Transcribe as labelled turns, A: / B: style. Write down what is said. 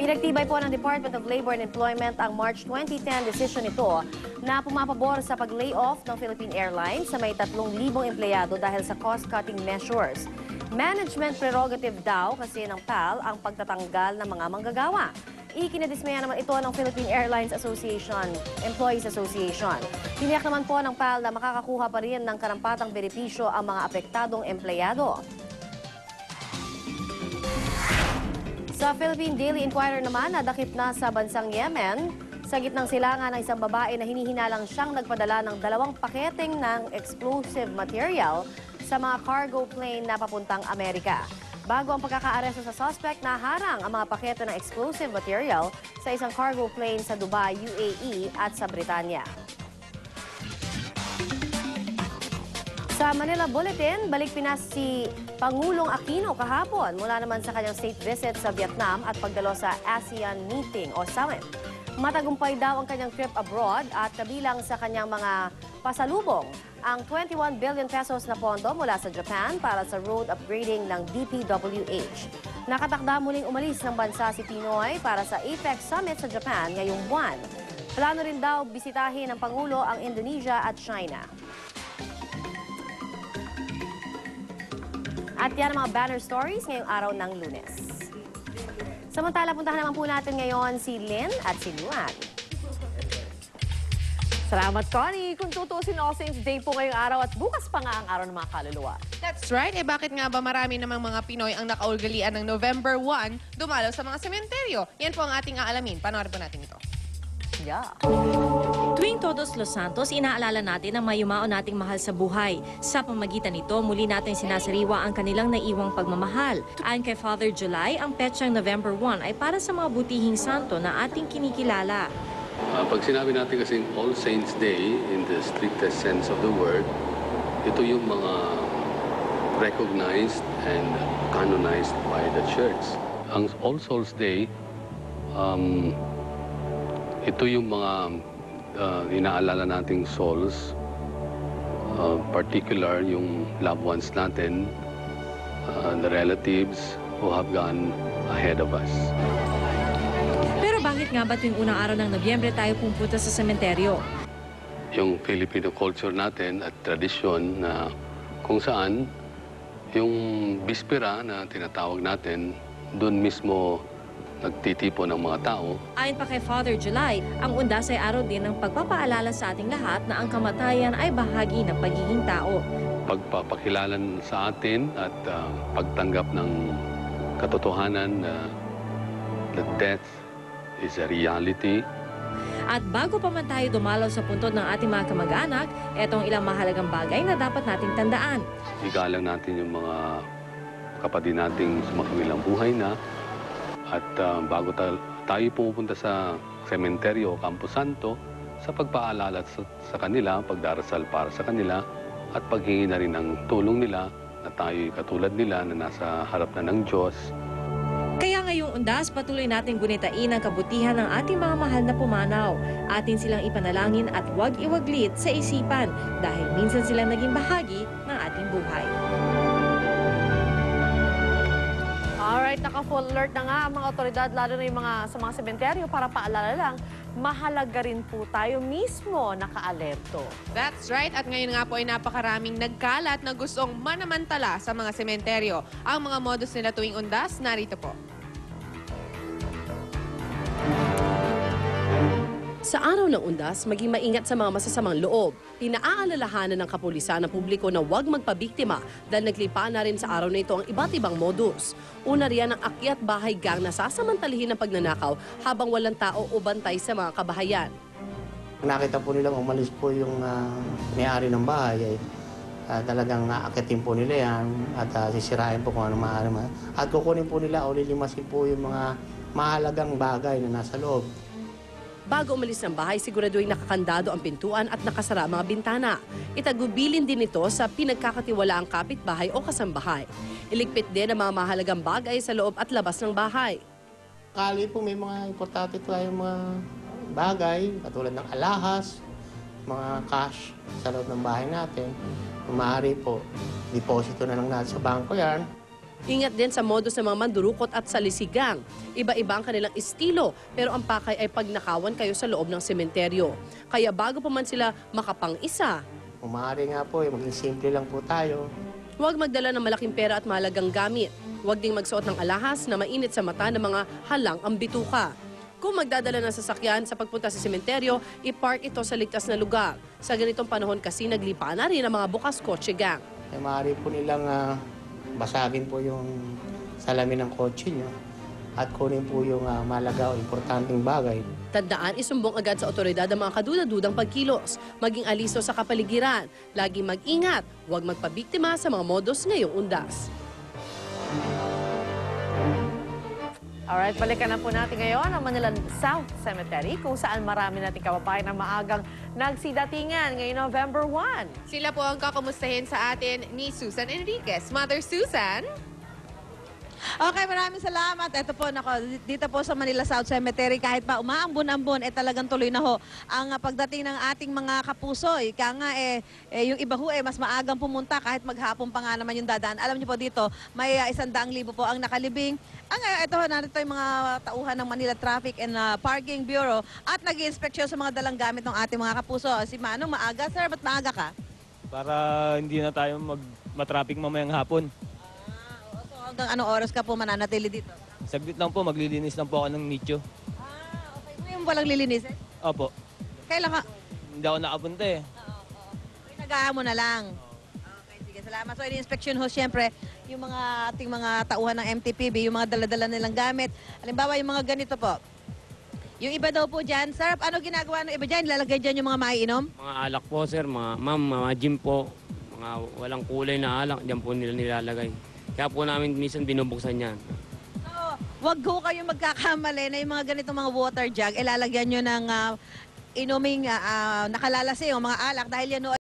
A: Pinagtibay po ng Department of Labor and Employment ang March 2010 desisyon nito na pumapabor sa pag-layoff ng Philippine Airlines sa may 3,000 empleyado dahil sa cost-cutting measures. Management prerogative daw kasi ng PAL ang pagtatanggal ng mga manggagawa. Ikinadismaya naman ito ng Philippine Airlines Association, Employees Association. Tiniyak naman po ng PAL na makakakuha pa rin ng karampatang benepisyo ang mga apektadong empleyado. Sa Philippine Daily Inquirer naman, nadakip na sa bansang Yemen sa gitnang silangan ng isang babae na hinihinalang siyang nagpadala ng 2 paketeng ng explosive material sa mga cargo plane na papuntang Amerika. Bago ang pagkakaaresto sa suspect, naharang ang mga pakete ng explosive material sa isang cargo plane sa Dubai, UAE at sa Britanya. Sa Manila Bulletin, balik Pinas si Pangulong Aquino kahapon mula naman sa kanyang state visit sa Vietnam at pagdalo sa ASEAN Meeting o Summit. Matagumpay daw ang kanyang trip abroad at kabilang sa kanyang mga pasalubong ang 21 billion pesos na pondo mula sa Japan para sa road upgrading ng DPWH. Nakatakda muling umalis ng bansa si Pinoy para sa APEC Summit sa Japan ngayong buwan. Plano rin daw bisitahin ng Pangulo ang Indonesia at China. At yan ang mga banner stories ngayong araw ng Lunes. Samantala, puntahan naman po natin ngayon si Lynn at si Luan.
B: Salamat, Connie. Kung tutusin, All Saints Day po ngayong araw at bukas pa nga ang araw ng mga kaluluwa.
C: That's right. Bakit nga ba marami namang mga Pinoy ang nakaugalian ng November 1 dumalo sa mga sementeryo? Yan po ang ating aalamin. Panoorin po natin ito.
B: Yeah.
D: Tuwing Todos Los Santos, inaalala natin ang mayumao nating mahal sa buhay. Sa pamagitan nito, muli natin sinasariwa ang kanilang naiwang pagmamahal. Ayon kay Father July, ang petsang November 1 ay para sa mga butihing santo na ating kinikilala.
E: Pag sinabi natin kasing All Saints Day in the strictest sense of the word, ito yung mga recognized and canonized by the Church. Ang All Souls Day, ito yung mga inaalala nating souls, particular yung loved ones natin, the relatives who have gone ahead of us.
D: Pero bakit nga ba tuwing unang araw ng Nobyembre tayo pumunta sa sementeryo?
E: Yung Filipino culture natin at tradisyon na kung saan yung bispera na tinatawag natin, doon mismo nagtitipon ng mga tao.
D: Ayon pa kay Father July, ang Undas ay araw din ng pagpapaalala sa ating lahat na ang kamatayan ay bahagi ng pagiging tao.
E: Pagpapakilalan sa atin at pagtanggap ng katotohanan na that death is a reality.
D: At bago pa man tayo dumalaw sa puntod ng ating mga kamag-anak, etong ilang mahalagang bagay na dapat nating tandaan.
E: Igalang natin yung mga kapatid nating sumakamilang buhay na. At bago tayo pumupunta sa sementeryo o Campo Santo, sa pagpaalala sa kanila, pagdarasal para sa kanila, at paghingi na rin ng tulong nila na tayo katulad nila na nasa harap na ng Diyos.
D: Kaya ngayong Undas, patuloy natin gunitain ang kabutihan ng ating mga mahal na pumanaw. Atin silang ipanalangin at huwag iwaglit sa isipan dahil minsan silang naging bahagi ng ating buhay.
B: Alright, naka-full alert na nga ang mga otoridad, lalo na yung sa mga sementeryo para paalala lang, mahalaga rin po tayo mismo naka-alerto.
C: That's right. At ngayon nga po ay napakaraming nagkalat na gustong manamantala sa mga sementeryo. Ang mga modus nila tuwing Undas, narito po.
F: Sa araw ng Undas, maging maingat sa mga masasamang loob. Pinaalalahanan ng kapulisan ng publiko na huwag magpabiktima dahil naglipaan na rin sa araw na ito ang iba't ibang modus. Una riyan ang akyat bahay gang na sasamantalihin ng pagnanakaw habang walang tao o bantay sa mga kabahayan.
G: Nakita po nila umalis po yung may-ari ng bahay. Talagang aakyatin po nila yan at sisirain po kung ano maaari. At kukunin po nila o lilimasin po yung mga mahalagang bagay na nasa loob.
F: Bago umalis ng bahay, siguraduhin nakakandado ang pintuan at nakasara ang mga bintana. Itagubilin din ito sa pinagkakatiwalaang kapitbahay o kasambahay. Iligpit din ang mga mahalagang bagay sa loob at labas ng bahay.
G: Kali po may mga importante tayong mga bagay, katulad ng alahas, mga cash sa loob ng bahay natin. Kung maaari po, deposito na lang natin sa bangko yan.
F: Ingat din sa modus ng mga mandurukot at salisigang. Iba-iba ang kanilang estilo, pero ang pakay ay pagnakawan kayo sa loob ng sementeryo. Kaya bago pa man sila makapang-isa,
G: Kung maaari nga po, maging simple lang po tayo.
F: huwag magdala ng malaking pera at mahalagang gamit. Huwag ding magsuot ng alahas na mainit sa mata ng mga halang ang bituka. Kung magdadala ng sasakyan sa pagpunta sa sementeryo, ipark ito sa ligtas na lugar. Sa ganitong panahon kasi naglipa na rin ang mga bukas kotse gang.
G: Kaya maaari po nilang basagin po yung salamin ng kotse nyo at kunin po yung malaga o importanteng bagay.
F: Tandaan, isumbong agad sa otoridad ang mga kadudadudang pagkilos. Maging aliso sa kapaligiran. Laging mag-ingat. Huwag magpabiktima sa mga modus ngayong undas.
B: Alright, balikan na po natin ngayon ang Manila South Cemetery kung saan marami nating kababayan na maagang nagsidatingan ngayong November 1.
C: Sila po ang kakamustahin sa atin ni Susan Enriquez. Mother Susan?
H: Okay, maraming salamat. Ito po, dito po sa Manila South Cemetery, kahit pa umaambon-ambon, talagang tuloy na ho ang pagdating ng ating mga kapuso. Ika nga, yung iba ho, mas maagang pumunta kahit maghapon pa nga naman yung dadaan. Alam niyo po dito, may 100,000 po ang nakalibing. Ito ho, narito yung mga tauhan ng Manila Traffic and Parking Bureau at nag-i-inspeksyon sa mga dalang gamit ng ating mga kapuso. Si Manong, maaga. Sir, ba't maaga ka?
I: Para hindi na tayo matraffic mamayang hapon.
H: Hanggang anong oras ka po mananatili dito?
I: Saglit lang po, maglilinis lang po ako ng nicho.
H: Okay. Ngayon mo walang lilinisin?
I: Opo.
H: Kailan ka?
I: Hindi ako nakapunta eh.
H: Okay, nag-aamo na lang. Okay, sige, salamat. So, ini-inspection ho, siyempre, yung mga ating mga tauhan ng MTPB, yung mga daladala nilang gamit. Halimbawa, yung mga ganito po. Yung iba daw po dyan, sir, ano ginagawa ng iba dyan? Lalagay dyan yung mga maiinom?
J: Mga alak po, sir. Mga gym po. Mga walang kulay na alak. Diyan po nila nilalagay. Kaya po namin minsan binubuksan yan.
H: So, wag ho kayo magkakamali na yung mga ganitong mga water jug, ilalagyan nyo ng inuming nakalalasing o mga alak dahil yan